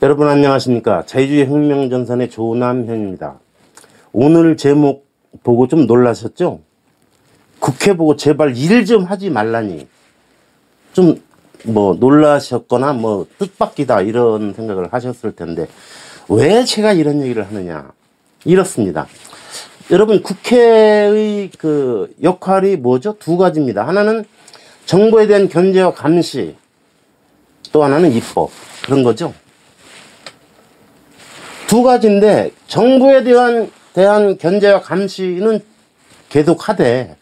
여러분 안녕하십니까. 자유주의 혁명전선의 조남현입니다. 오늘 제목 보고 좀 놀라셨죠? 국회 보고 제발 일 좀 하지 말라니 좀 놀라셨거나 뜻밖이다 이런 생각을 하셨을 텐데, 왜 제가 이런 얘기를 하느냐, 이렇습니다. 여러분, 국회의 그 역할이 뭐죠? 두 가지입니다. 하나는 정부에 대한 견제와 감시, 또 하나는 입법, 그런 거죠. 두 가지인데, 정부에 대한 견제와 감시는 계속하되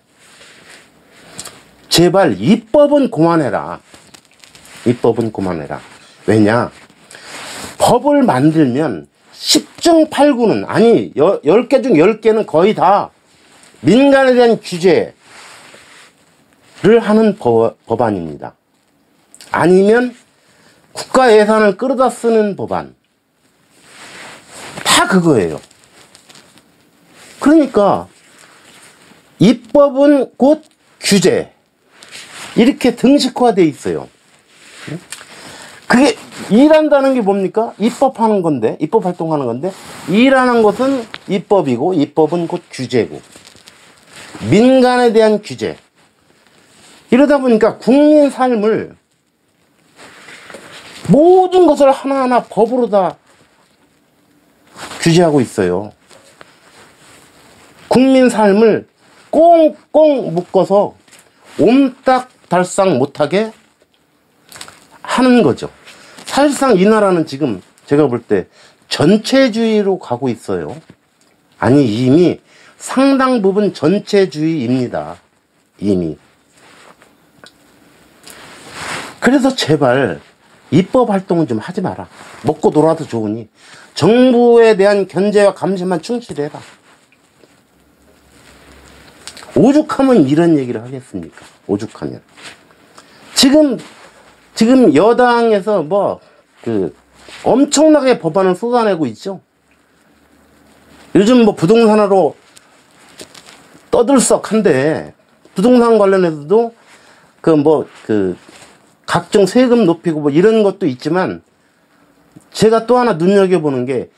제발 입법은 그만해라. 입법은 그만해라. 왜냐? 법을 만들면 10중 8구는, 아니 10개 중 10개는 거의 다 민간에 대한 규제를 하는 법안입니다. 아니면 국가 예산을 끌어다 쓰는 법안, 다 그거예요. 그러니까 입법은 곧 규제, 이렇게 등식화되어 있어요. 그게 일한다는 게 뭡니까? 입법하는 건데, 입법 활동하는 건데, 일하는 것은 입법이고, 입법은 곧 규제고, 민간에 대한 규제. 이러다 보니까 국민 삶을, 모든 것을 하나하나 법으로 다 규제하고 있어요. 국민 삶을 꽁꽁 묶어서 옴딱달싹 못하게 하는 거죠. 사실상 이 나라는 지금 제가 볼 때 전체주의로 가고 있어요. 아니, 이미 상당 부분 전체주의입니다. 이미. 그래서 제발 입법 활동은 좀 하지 마라. 먹고 놀아도 좋으니 정부에 대한 견제와 감시만 충실해라. 오죽하면 이런 얘기를 하겠습니까? 오죽하면. 지금 여당에서 엄청나게 법안을 쏟아내고 있죠. 요즘 부동산으로 떠들썩한데, 부동산 관련해서도 각종 세금 높이고 이런 것도 있지만, 제가 또 하나 눈여겨보는 게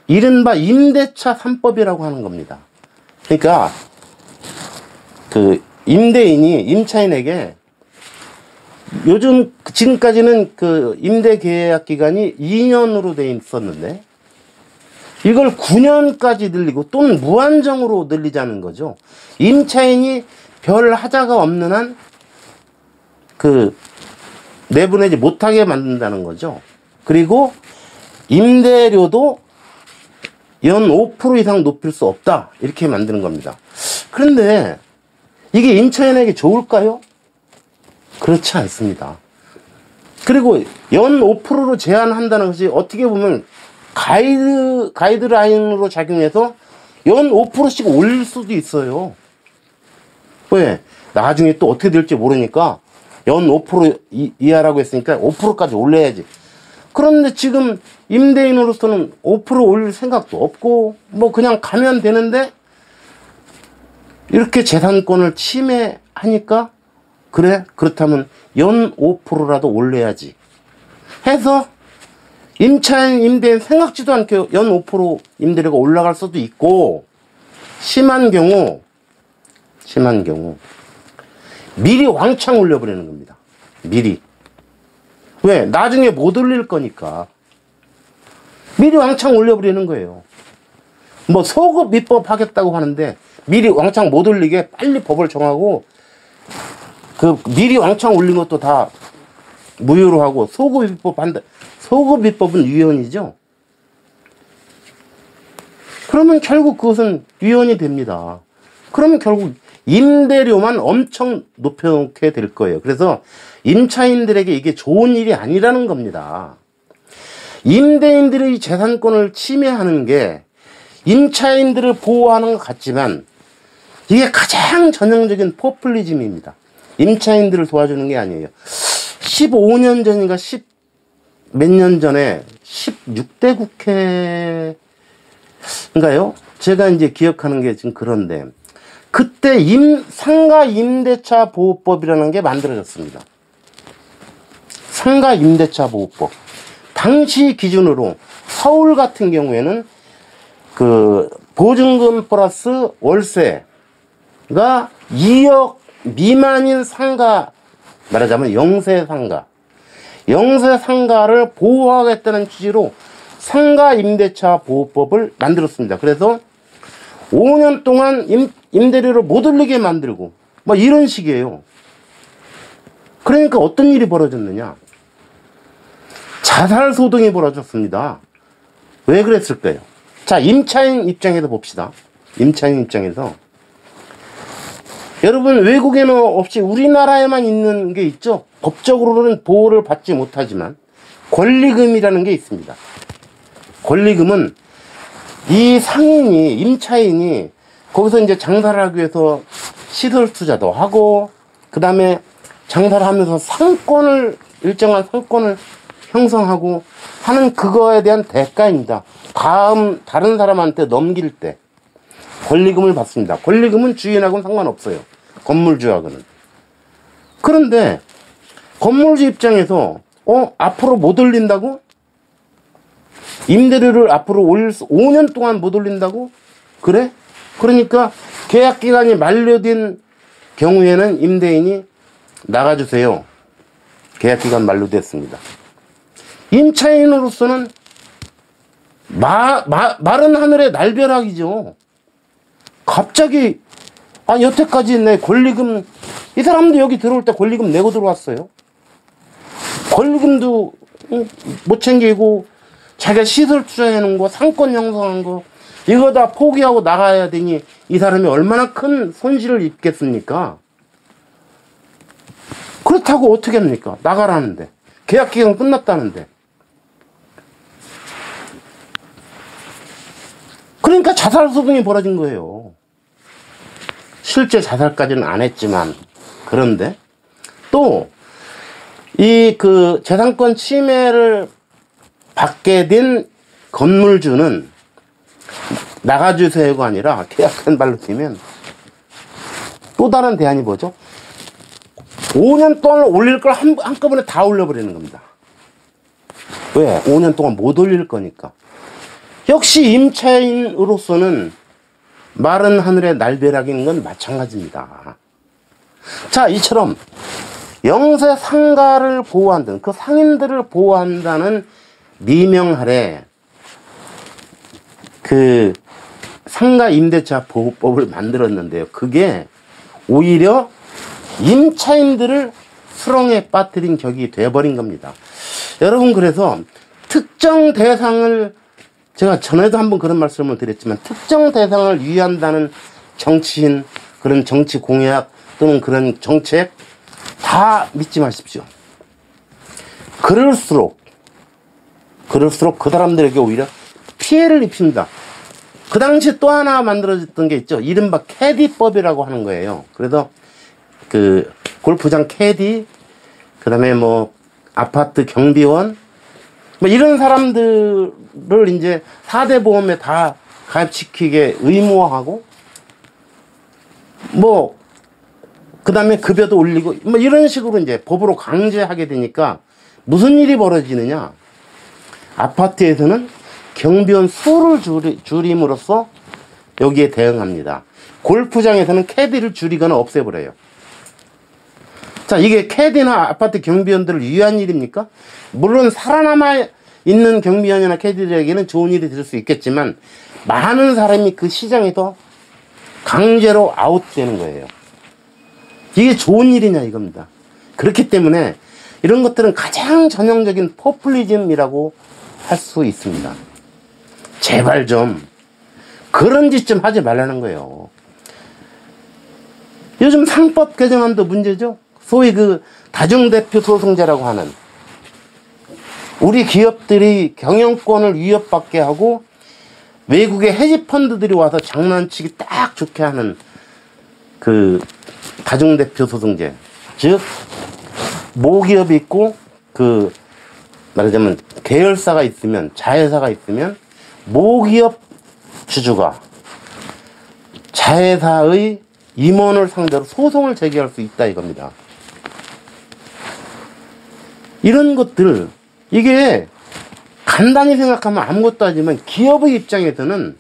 이른바 임대차 3법이라고 하는 겁니다. 그러니까 임대인이 임차인에게, 지금까지는 임대 계약 기간이 2년으로 돼 있었는데, 이걸 9년까지 늘리고 또는 무한정으로 늘리자는 거죠. 임차인이 별 하자가 없는 한 내보내지 못하게 만든다는 거죠. 그리고 임대료도 연 5% 이상 높일 수 없다, 이렇게 만드는 겁니다. 그런데 이게 임차인에게 좋을까요? 그렇지 않습니다. 그리고 연 5%로 제한한다는 것이 어떻게 보면 가이드라인으로 작용해서 연 5%씩 올릴 수도 있어요. 왜? 나중에 또 어떻게 될지 모르니까 연 5% 이하라고 했으니까 5%까지 올려야지. 그런데 지금 임대인으로서는 5% 올릴 생각도 없고, 그냥 가면 되는데, 이렇게 재산권을 침해하니까, 그래? 그렇다면 연 5%라도 올려야지 해서 임차인, 임대인 생각지도 않게 연 5% 임대료가 올라갈 수도 있고, 심한 경우 미리 왕창 올려버리는 겁니다. 미리. 왜? 나중에 못 올릴 거니까 미리 왕창 올려버리는 거예요. 소급 입법 하겠다고 하는데 미리 왕창 못 올리게 빨리 법을 정하고, 미리 왕창 올린 것도 다 무효로 하고, 소급 입법은 위헌이죠. 그러면 결국 그것은 위헌이 됩니다. 그러면 결국 임대료만 엄청 높여놓게 될 거예요. 그래서 임차인들에게 이게 좋은 일이 아니라는 겁니다. 임대인들의 재산권을 침해하는 게 임차인들을 보호하는 것 같지만, 이게 가장 전형적인 포퓰리즘입니다. 임차인들을 도와주는 게 아니에요. 15년 전인가 10 몇 년 전에 16대 국회인가요? 제가 이제 기억하는 게 지금 그런데, 그때 상가 임대차 보호법이라는 게 만들어졌습니다. 상가 임대차 보호법. 당시 기준으로 서울 같은 경우에는 그 보증금 플러스 월세가 2억 미만인 상가, 말하자면 영세 상가를 보호하겠다는 취지로 상가 임대차 보호법을 만들었습니다. 그래서 5년 동안 임대료를 못 올리게 만들고 뭐 이런 식이에요. 그러니까 어떤 일이 벌어졌느냐? 자살 소동이 벌어졌습니다. 왜 그랬을까요? 자, 임차인 입장에서 봅시다. 임차인 입장에서 여러분, 외국에는 없이 우리나라에만 있는 게 있죠. 법적으로는 보호를 받지 못하지만 권리금이라는 게 있습니다. 권리금은 이 상인이, 임차인이 거기서 이제 장사를 하기 위해서 시설 투자도 하고, 그 다음에 장사를 하면서 일정한 상권을 형성하고 하는 그거에 대한 대가입니다. 다른 사람한테 넘길 때 권리금을 받습니다. 권리금은 주인하고는 상관없어요. 건물주하고는. 그런데 건물주 입장에서 앞으로 못 올린다고? 임대료를 앞으로 5년 동안 못 올린다고? 그래? 그러니까 계약기간이 만료된 경우에는 임대인이 나가주세요. 계약기간 만료됐습니다. 임차인으로서는 마른 하늘의 날벼락이죠. 갑자기 여태까지 내 권리금, 이 사람도 여기 들어올 때 권리금 내고 들어왔어요. 권리금도 못 챙기고 자기가 시설 투자해놓은 거, 상권 형성한 거, 이거 다 포기하고 나가야 되니 이 사람이 얼마나 큰 손실을 입겠습니까? 그렇다고 어떻게 합니까? 나가라는데. 계약기간 끝났다는데. 그러니까 자살 소동이 벌어진 거예요. 실제 자살까지는 안 했지만. 그런데 또 이 재산권 침해를 받게 된 건물주는 나가주세요가 아니라 계약한 발로 뛰면 또 다른 대안이 뭐죠? 5년 동안 올릴 걸 한꺼번에 다 올려버리는 겁니다. 왜? 5년 동안 못 올릴 거니까. 역시 임차인으로서는 마른 하늘의 날벼락인 건 마찬가지입니다. 자, 이처럼 영세 상가를 보호한다는, 그 상인들을 보호한다는 미명 아래 상가 임대차 보호법을 만들었는데요. 그게 오히려 임차인들을 수렁에 빠뜨린 격이 돼버린 겁니다. 여러분, 그래서 특정 대상을, 제가 전에도 한번 그런 말씀을 드렸지만, 특정 대상을 위한다는 정치인, 그런 정치 공약 또는 그런 정책 다 믿지 마십시오. 그럴수록 그 사람들에게 오히려 피해를 입힙니다. 그 당시 또 하나 만들어졌던 게 있죠. 이른바 캐디법이라고 하는 거예요. 그래서 골프장 캐디, 그 다음에 아파트 경비원, 이런 사람들을 이제 4대 보험에 다 가입시키게 의무화하고, 그 다음에 급여도 올리고, 이런 식으로 이제 법으로 강제하게 되니까 무슨 일이 벌어지느냐. 아파트에서는 경비원 수를 줄임으로써 여기에 대응합니다. 골프장에서는 캐디를 줄이거나 없애버려요. 자, 이게 캐디나 아파트 경비원들을 위한 일입니까? 물론 살아남아 있는 경비원이나 캐디들에게는 좋은 일이 될 수 있겠지만, 많은 사람이 그 시장에서 강제로 아웃되는 거예요. 이게 좋은 일이냐 이겁니다. 그렇기 때문에 이런 것들은 가장 전형적인 포퓰리즘이라고 할 수 있습니다. 제발 좀 그런 짓 좀 하지 말라는 거예요. 요즘 상법 개정안도 문제죠. 소위 다중대표 소송제라고 하는, 우리 기업들이 경영권을 위협받게 하고 외국의 헤지펀드들이 와서 장난치기 딱 좋게 하는 다중대표 소송제. 즉 모기업이 있고 말하자면 계열사가 있으면, 자회사가 있으면 모기업 주주가 자회사의 임원을 상대로 소송을 제기할 수 있다 이겁니다. 이런 것들, 이게 간단히 생각하면 아무것도 하지만 기업의 입장에서는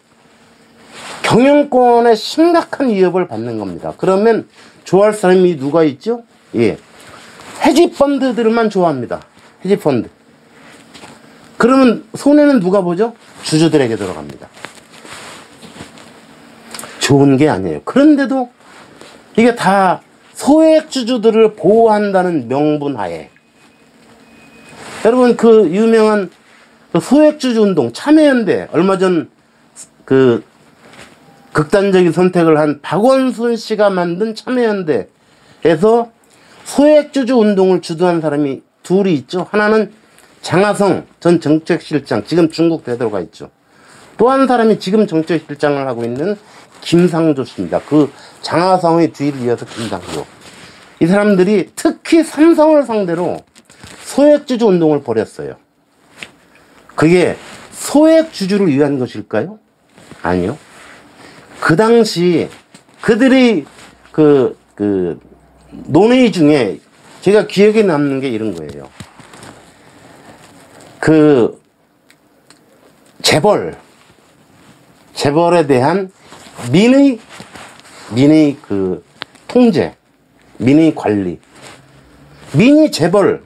경영권에 심각한 위협을 받는 겁니다. 그러면 좋아할 사람이 누가 있죠? 예. 헤지펀드들만 좋아합니다. 헤지펀드. 그러면 손해는 누가 보죠? 주주들에게 들어갑니다. 좋은 게 아니에요. 그런데도 이게 다 소액 주주들을 보호한다는 명분 하에, 여러분 그 유명한 그 소액 주주 운동 참여연대, 얼마 전 그 극단적인 선택을 한 박원순 씨가 만든 참여연대에서 소액 주주 운동을 주도한 사람이 둘이 있죠. 하나는 장하성 전 정책실장, 지금 중국 대도가 있죠. 또 한 사람이 지금 정책실장을 하고 있는 김상조 씨입니다. 그 장하성의 뒤를 이어서 김상조. 이 사람들이 특히 삼성을 상대로 소액주주 운동을 벌였어요. 그게 소액주주를 위한 것일까요? 아니요. 그 당시 그들의 논의 중에 제가 기억에 남는 게 이런 거예요. 그 재벌에 대한 민의 그 통제, 민의 관리, 민의 재벌을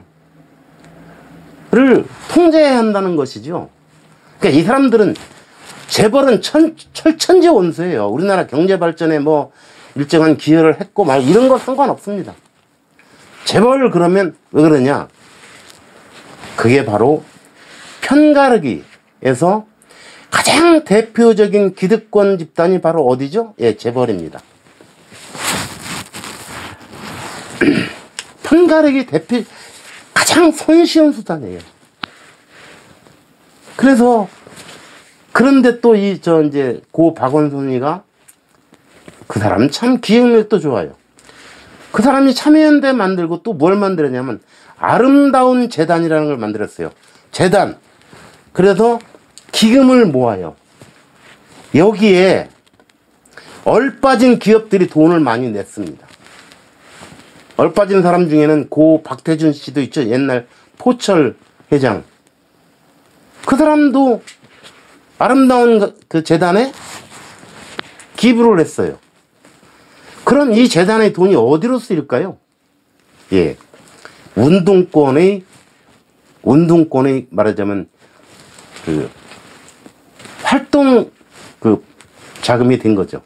통제해야 한다는 것이죠. 그러니까 이 사람들은 재벌은 철천지 원수예요. 우리나라 경제 발전에 뭐 일정한 기여를 했고 말 이런 거 상관없습니다. 재벌 그러면 왜 그러냐? 그게 바로 편가르기에서 가장 대표적인 기득권 집단이 바로 어디죠? 예, 재벌입니다. 편가르기 가장 손쉬운 수단이에요. 그래서 그런데 또 이제 고 박원순이가, 그 사람은 참 기획력도 좋아요. 그 사람이 참여연대 만들고 또 뭘 만들었냐면 아름다운 재단이라는 걸 만들었어요. 재단. 그래서 기금을 모아요. 여기에 얼빠진 기업들이 돈을 많이 냈습니다. 얼빠진 사람 중에는 고 박태준 씨도 있죠. 옛날 포철 회장. 그 사람도 아름다운 그 재단에 기부를 했어요. 그럼 이 재단의 돈이 어디로 쓰일까요? 예. 운동권의 말하자면 그 활동 그 자금이 된 거죠.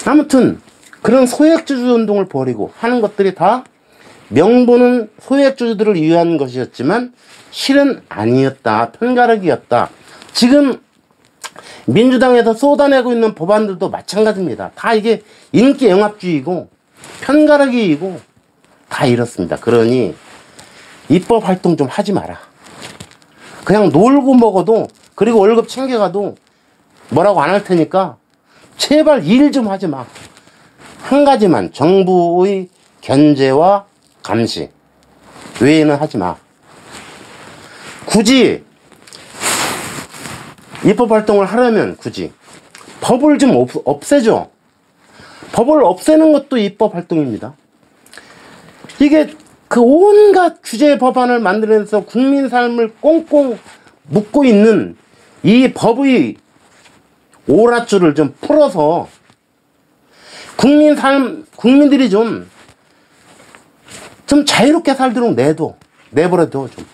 아무튼 그런 소액주주 운동을 벌이고 하는 것들이 다 명분은 소액주주들을 위한 것이었지만 실은 아니었다. 편가르기였다. 지금 민주당에서 쏟아내고 있는 법안들도 마찬가지입니다. 다 이게 인기 영합주의고 편가르기이고 다 이렇습니다. 그러니 입법 활동 좀 하지 마라. 그냥 놀고 먹어도, 그리고 월급 챙겨가도 뭐라고 안 할 테니까 제발 일 좀 하지 마. 한 가지만, 정부의 견제와 감시 외에는 하지 마. 굳이 입법 활동을 하려면 굳이 법을 좀 없애죠. 법을 없애는 것도 입법 활동입니다. 이게 그 온갖 규제 법안을 만들면서 국민 삶을 꽁꽁 묶고 있는 이 법의 오랏줄을 좀 풀어서 국민들이 좀 자유롭게 살도록 내버려둬 좀.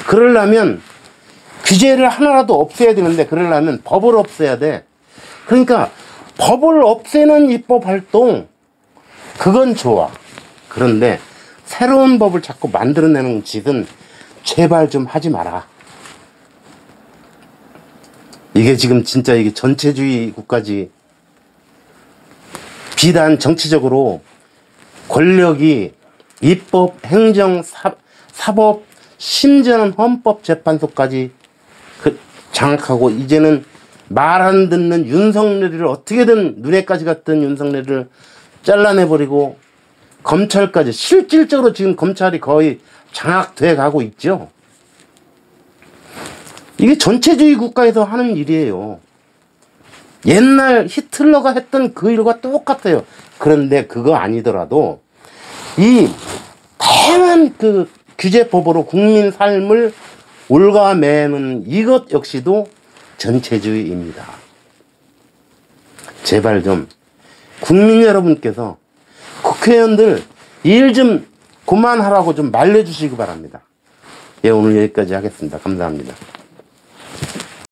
그러려면 규제를 하나라도 없애야 되는데, 그러려면 법을 없애야 돼. 그러니까 법을 없애는 입법 활동, 그건 좋아. 그런데 새로운 법을 자꾸 만들어내는 짓은 제발 좀 하지 마라. 이게 지금 진짜 이게 전체주의 국가지. 비단 정치적으로 권력이 입법, 행정, 사법, 심지어는 헌법재판소까지 장악하고, 이제는 말 안 듣는 윤석열이를 어떻게든 눈에까지 갔던 윤석열을 잘라내버리고, 검찰까지, 실질적으로 지금 검찰이 거의 장악돼 가고 있죠. 이게 전체주의 국가에서 하는 일이에요. 옛날 히틀러가 했던 그 일과 똑같아요. 그런데 그거 아니더라도 이 다양한 그 규제법으로 국민 삶을 올가매는 이것 역시도 전체주의입니다. 제발 좀 국민 여러분께서 국회의원들 일 좀 그만하라고 좀 말려주시기 바랍니다. 예, 오늘 여기까지 하겠습니다. 감사합니다.